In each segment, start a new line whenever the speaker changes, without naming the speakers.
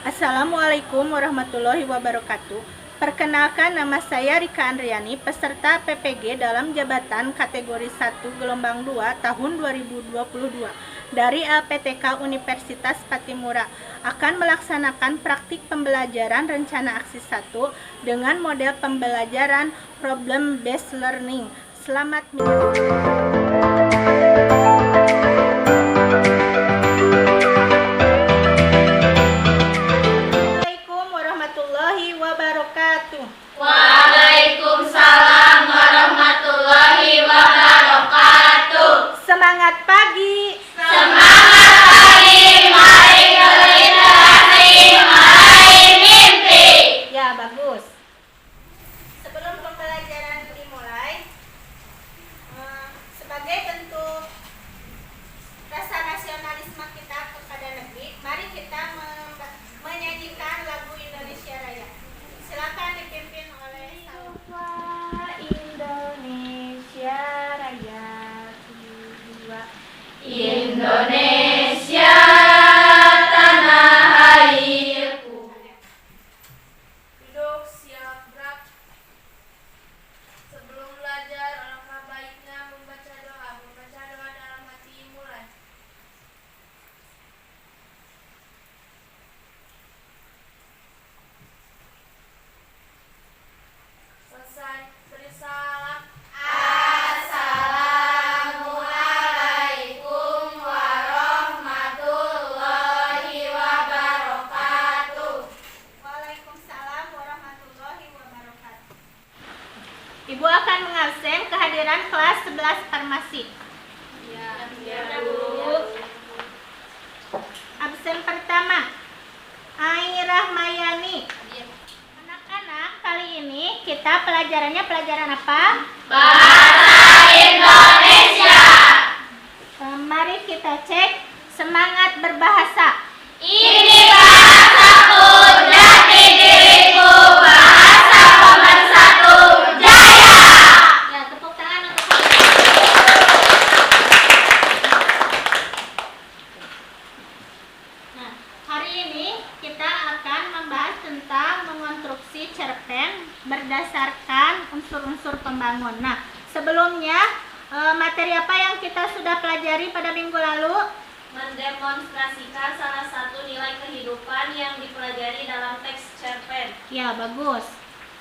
Assalamualaikum warahmatullahi wabarakatuh. Perkenalkan, nama saya Rika Andriani, peserta PPG dalam jabatan kategori 1 gelombang 2 tahun 2022 dari LPTK Universitas Patimura, akan melaksanakan praktik pembelajaran rencana aksi 1 dengan model pembelajaran problem based learning. Selamat menyaksikan.
Waalaikumsalam warahmatullahi wabarakatuh.
Semangat pagi.
Semangat pagi, mari berliterasi, meraih mimpi.
Ya, bagus. Sebelum pembelajaran dimulai, sebagai bentuk rasa nasionalisme kita kepada negeri, mari kita menyanyikan lagu Indonesia Raya. Silakan dipimpin oleh Indonesia Raya.
Indonesia tanah airku.
Duduk siap gerak. Sebelum belajar, alangkah baiknya membaca doa. Membaca doa dalam hati mulai. Selesai, beri salam.
Assalamualaikum warahmatullahi wabarakatuh.
Waalaikumsalam warahmatullahi wabarakatuh. Ibu akan mengabsen kehadiran kelas 11 farmasi.
Ya, Bu.
Absen pertama, Airah Mayani. Anak-anak, kali ini kita pelajarannya pelajaran apa?
Bahasa Indonesia.
Mari kita cek semangat berbahasa.
Ini bahasaku, jati diriku, bahasa pemersatu jaya.
Ya, tepuk tangan untuk Nah, hari ini kita akan membahas tentang mengonstruksi cerpen berdasarkan unsur-unsur pembangun. Nah, sebelumnya materi apa yang kita sudah pelajari pada minggu lalu?
Mendemonstrasikan salah satu nilai kehidupan yang dipelajari dalam teks cerpen.
Ya, bagus.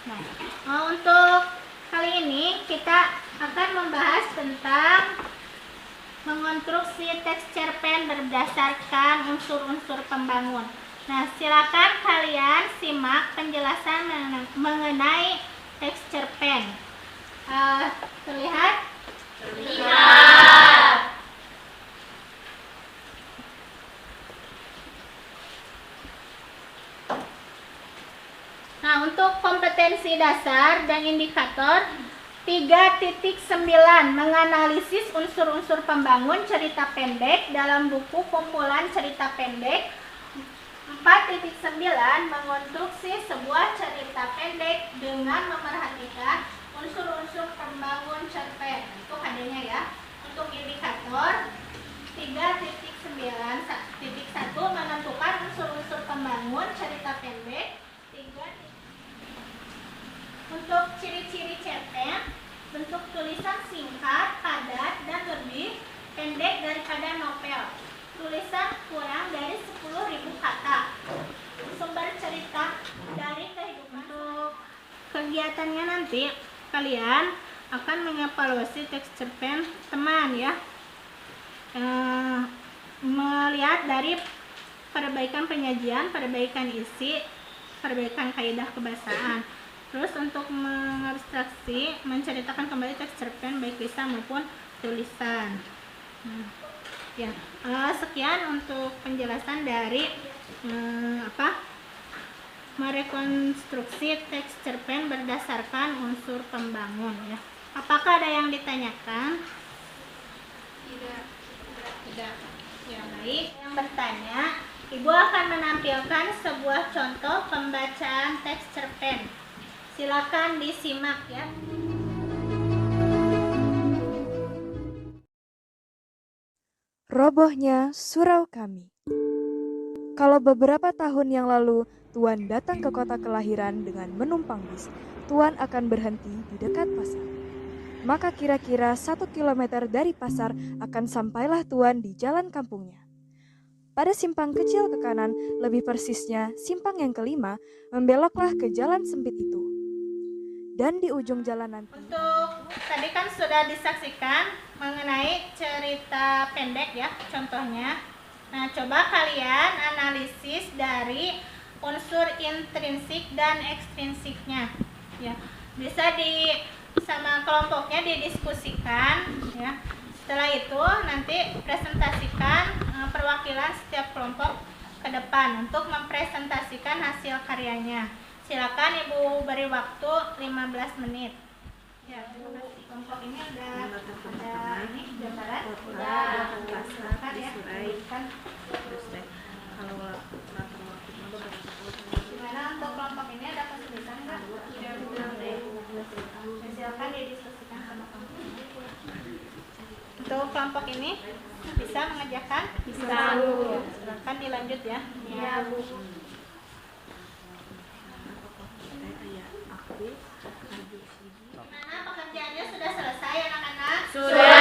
Nah, untuk kali ini kita akan membahas tentang mengonstruksi teks cerpen berdasarkan unsur-unsur pembangun. Nah, silakan kalian simak penjelasan mengenai teks cerpen. Terlihat?
Lihat.
Nah, untuk kompetensi dasar dan indikator 3.9 menganalisis unsur-unsur pembangun cerita pendek dalam buku kumpulan cerita pendek. 4.9 mengonstruksi sebuah cerita pendek dengan memerhatikan unsur-unsur pembangun cerpen. Itu adanya ya. Untuk indikator 3.9.1 menentukan unsur-unsur pembangun cerita pendek. Untuk ciri-ciri cerpen, bentuk tulisan singkat, padat, dan lebih pendek daripada novel. Tulisan kurang dari 10.000 kata. Sumber cerita dari kehidupan. Untuk kegiatannya nanti, kalian akan mengevaluasi teks cerpen teman ya. Melihat dari perbaikan penyajian, perbaikan isi, perbaikan kaidah kebahasaan. Terus untuk mengabstraksi, menceritakan kembali teks cerpen baik lisan maupun tulisan. Ya, sekian untuk penjelasan dari merekonstruksi teks cerpen berdasarkan unsur pembangun ya. Apakah ada yang ditanyakan?
Tidak.
Ya, baik. Yang bertanya, Ibu akan menampilkan sebuah contoh pembacaan teks cerpen. Silakan disimak ya.
Robohnya surau kami. Kalau beberapa tahun yang lalu Tuan datang ke kota kelahiran dengan menumpang bis, Tuan akan berhenti di dekat pasar. Maka kira-kira 1 kilometer dari pasar akan sampailah Tuan di jalan kampungnya. Pada simpang kecil ke kanan, lebih persisnya simpang yang kelima, membeloklah ke jalan sempit itu. Dan di ujung jalan nanti,
Untuk tadi kan sudah disaksikan mengenai cerita pendek ya, contohnya. Nah, coba kalian analisis dari unsur intrinsik dan ekstrinsiknya. Ya, bisa sama kelompoknya didiskusikan ya. Setelah itu nanti presentasikan perwakilan setiap kelompok ke depan untuk mempresentasikan hasil karyanya. Silakan Ibu beri waktu 15 menit. Ya, kelompok ini ada ini gambaran. Udah. Silakan ya. Gimana untuk kelompok ini ada kesulitan nggak? Silakan didiskusikan sama kelompok. Untuk kelompok ini bisa mengerjakan? Bisa. Silakan dilanjut ya. Iya, Bu. Gimana pekerjaannya sudah selesai anak-anak? Sudah.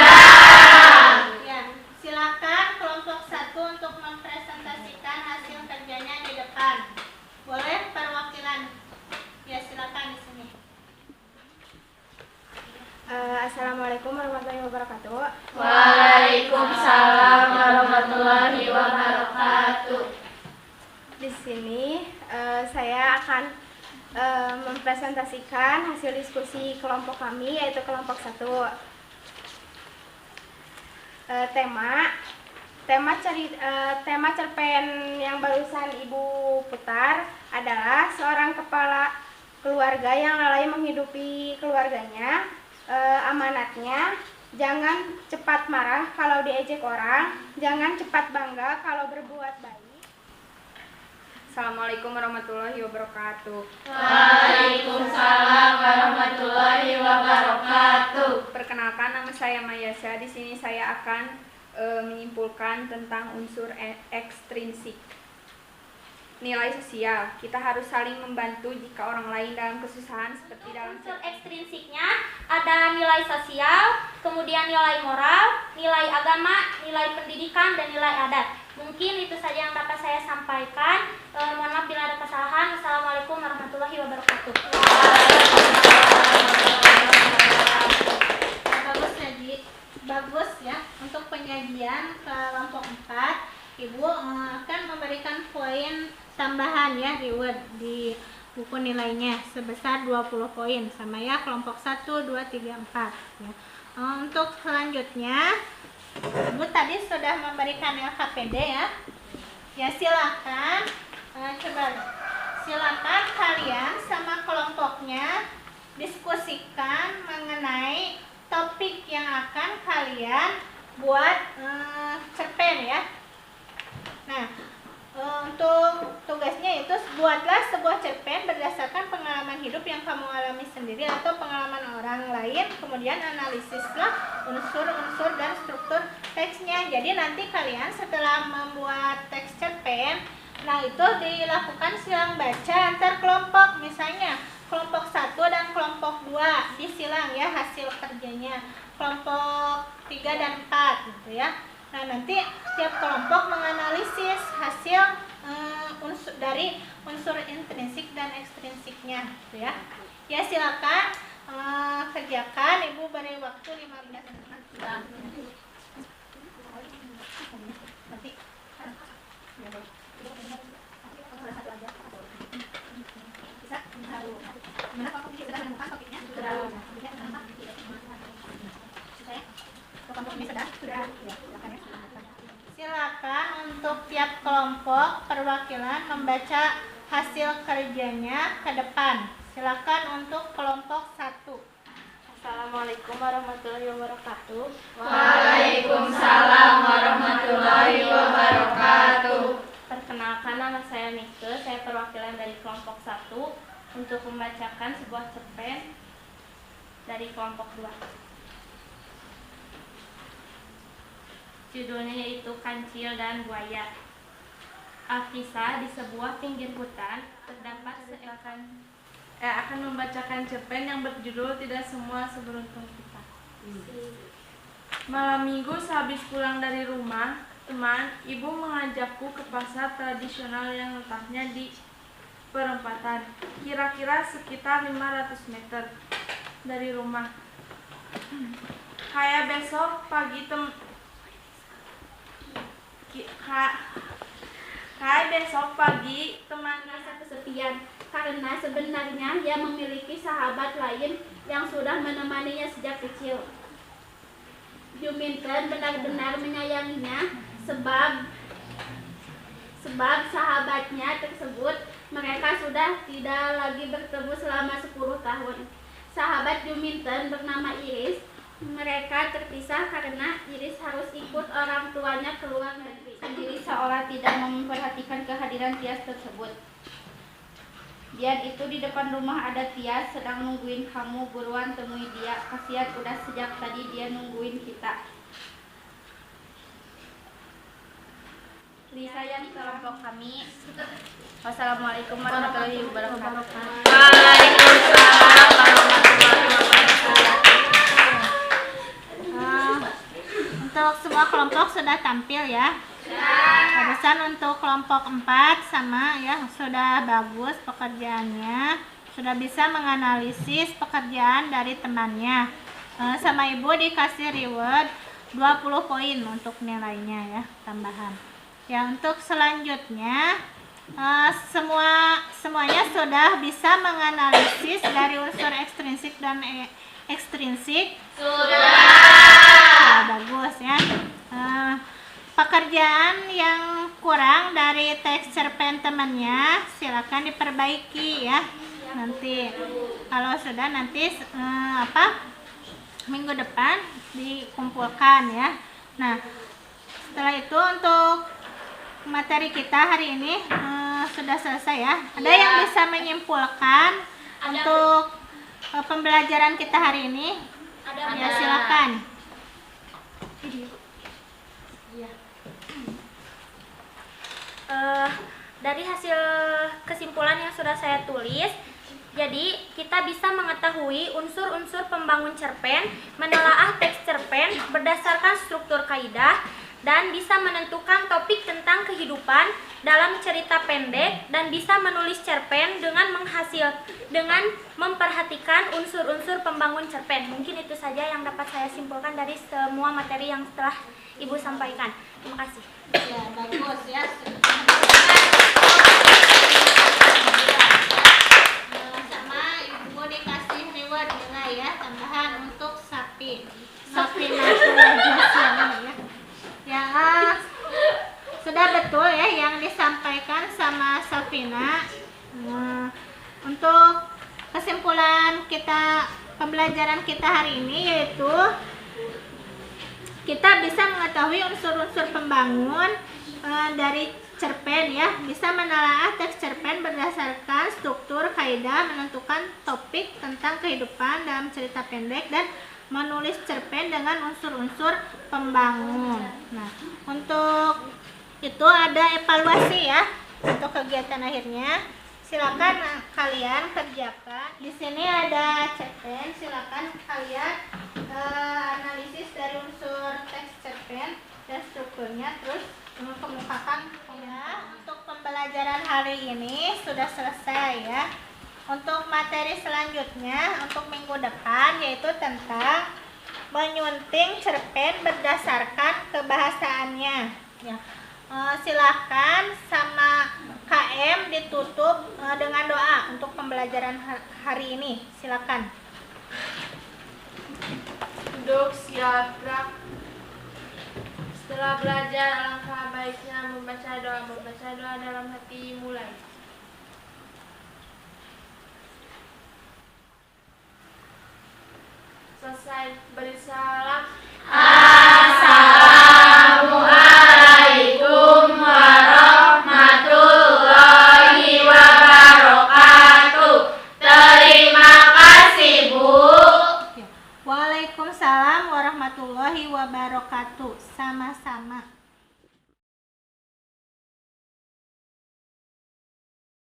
Ya, silakan kelompok 1 untuk mempresentasikan hasil kerjanya di depan. Boleh perwakilan? Ya, silakan di sini.
Assalamualaikum warahmatullahi wabarakatuh.
Waalaikumsalam warahmatullahi wabarakatuh.
Di sini saya akan mempresentasikan hasil diskusi kelompok kami, yaitu kelompok 1. Tema cerpen yang barusan Ibu putar adalah seorang kepala keluarga yang lalai menghidupi keluarganya. Amanatnya, jangan cepat marah kalau diejek orang, jangan cepat bangga kalau berbuat baik. Assalamualaikum warahmatullahi wabarakatuh.
Waalaikumsalam warahmatullahi wabarakatuh.
Perkenalkan, nama saya Mayasha. Di sini saya akan menyimpulkan tentang unsur ekstrinsik. Nilai sosial, kita harus saling membantu jika orang lain dalam kesusahan seperti dalam
Unsur ekstrinsiknya ada nilai sosial, kemudian nilai moral, nilai agama, nilai pendidikan, dan nilai adat. Mungkin itu saja yang dapat saya sampaikan. Mohon maaf bila ada kesalahan. Assalamualaikum warahmatullahi wabarakatuh.
Bagus Jadi, bagus ya. Untuk penyajian kelompok 4, Ibu akan memberikan poin tambahan ya di Word, di buku nilainya sebesar 20 poin sama ya kelompok 1, 2, 3, 4 ya. Untuk selanjutnya Ibu tadi sudah memberikan LKPD ya. Ya, silakan silakan kalian sama kelompoknya diskusikan mengenai topik yang akan kalian buat cerpen ya. Nah, untuk tugasnya itu buatlah sebuah cerpen berdasarkan pengalaman hidup yang kamu alami sendiri atau pengalaman orang lain, kemudian analisislah unsur-unsur dan struktur teksnya. Jadi nanti kalian setelah membuat teks cerpen, nah itu dilakukan silang baca antar kelompok. Misalnya kelompok 1 dan kelompok 2 disilang ya hasil kerjanya, kelompok 3 dan 4 gitu ya. Nah, nanti tiap kelompok menganalisis hasil dari unsur intrinsik dan ekstrinsiknya gitu ya. Ya, silakan kerjakan. Ibu beri waktu 15 menit. Silakan untuk tiap kelompok perwakilan membaca hasil kerjanya ke depan. Silakan untuk kelompok 1.
Assalamualaikum warahmatullahi wabarakatuh.
Waalaikumsalam warahmatullahi wabarakatuh.
Perkenalkan, nama saya Nike. Saya perwakilan dari kelompok 1 untuk membacakan sebuah cerpen dari kelompok 2. Judulnya yaitu Kancil dan Buaya.
Alkisah di sebuah pinggir hutan terdapat
akan membacakan cerpen yang berjudul Tidak Semua Seberuntung Kita. Malam minggu sehabis pulang dari rumah, ibu mengajakku ke pasar tradisional yang letaknya di perempatan, kira-kira sekitar 500 meter dari rumah. Kayak besok pagi teman
merasa kesepian karena sebenarnya ia memiliki sahabat lain yang sudah menemaninya sejak kecil. Juminten benar-benar menyayanginya sebab sahabatnya tersebut mereka sudah tidak lagi bertemu selama 10 tahun. Sahabat Juminten bernama Iris. Mereka terpisah karena Iris harus ikut orang tuanya ke luar negeri. Sendiri seolah tidak memperhatikan kehadiran Tias tersebut. Dian itu di depan rumah ada Tias sedang nungguin kamu, buruan temui dia. Kasihan udah sejak tadi dia nungguin kita. Lisa yang kelompok kami. Wassalamualaikum warahmatullahi wabarakatuh.
Waalaikumsalam warahmatullahi wabarakatuh.
Untuk semua kelompok sudah tampil ya. Barusan untuk kelompok 4 sama ya, sudah bagus pekerjaannya. Sudah bisa menganalisis pekerjaan dari temannya. Sama ibu dikasih reward 20 poin untuk nilainya ya, tambahan. Ya, untuk selanjutnya semuanya sudah bisa menganalisis dari unsur ekstrinsik dan ekstrinsik. Sudah. Bagus ya. Pekerjaan yang kurang dari teks cerpen temannya silakan diperbaiki ya. Nanti kalau sudah nanti minggu depan dikumpulkan ya. Nah, setelah itu untuk materi kita hari ini sudah selesai ya. Ada yang bisa menyimpulkan untuk pembelajaran kita hari ini? Ya, silakan.
Dari hasil kesimpulan yang sudah saya tulis, jadi kita bisa mengetahui unsur-unsur pembangun cerpen, menelaah teks cerpen berdasarkan struktur kaidah, dan bisa menentukan topik tentang kehidupan dalam cerita pendek, dan bisa menulis cerpen dengan memperhatikan unsur-unsur pembangun cerpen. Mungkin itu saja yang dapat saya simpulkan dari semua materi yang telah Ibu sampaikan. Terima kasih.
Ya, bagus ya. Sama ibu dikasih reward juga ya, tambahan untuk Sapi ya. Ya, sudah betul ya yang disampaikan sama Safina. Untuk kesimpulan kita pembelajaran kita hari ini yaitu kita bisa mengetahui unsur-unsur pembangun dari cerpen ya, bisa menelaah teks cerpen berdasarkan struktur kaidah, menentukan topik tentang kehidupan dalam cerita pendek, dan menulis cerpen dengan unsur-unsur pembangun. Nah, untuk itu ada evaluasi ya untuk kegiatan akhirnya. Silakan kalian kerjakan. Di sini ada cerpen, silakan kalian analisis dari unsur teks cerpen dan strukturnya, terus mengemukakan ya. Untuk pembelajaran hari ini sudah selesai ya. Untuk materi selanjutnya untuk minggu depan yaitu tentang menyunting cerpen berdasarkan kebahasaannya ya. Silakan sama KM ditutup dengan doa untuk pembelajaran hari ini. Silakan.
Duduk, siap, gerak. Setelah belajar, alangkah baiknya membaca doa dalam hati. Mulai. Selesai beri salam,